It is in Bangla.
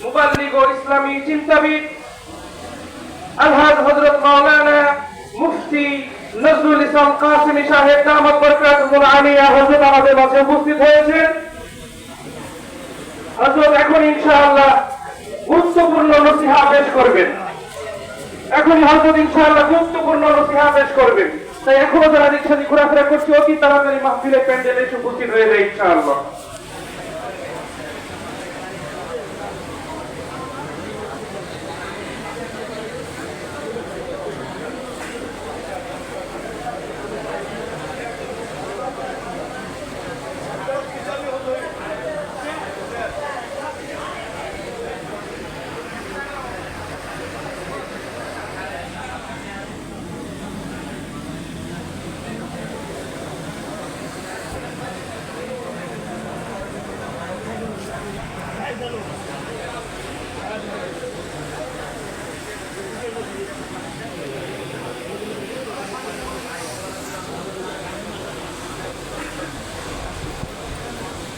মুবাল্লিগ ও ইসলামী চিন্তাবিদ আলহাজ হযরত মাওলানা মুফতি নজরুল ইসলাম কাসেমী সাহেব দামাত বরকাতুহুল আলিয়া হযরত আমাদের মাঝে উপস্থিত হয়েছেন। হযরত এখন ইনশাআল্লাহ গুরুত্বপূর্ণ নসিহত পেশ করবেন। তাই এখনো যারা রিকশা দিয়ে ঘোরাফেরা করছে অতি তাড়াতাড়ি মাহফিলের প্যান্ডেলে এসে উপস্থিত হয়ে যায় ইনশাআল্লাহ।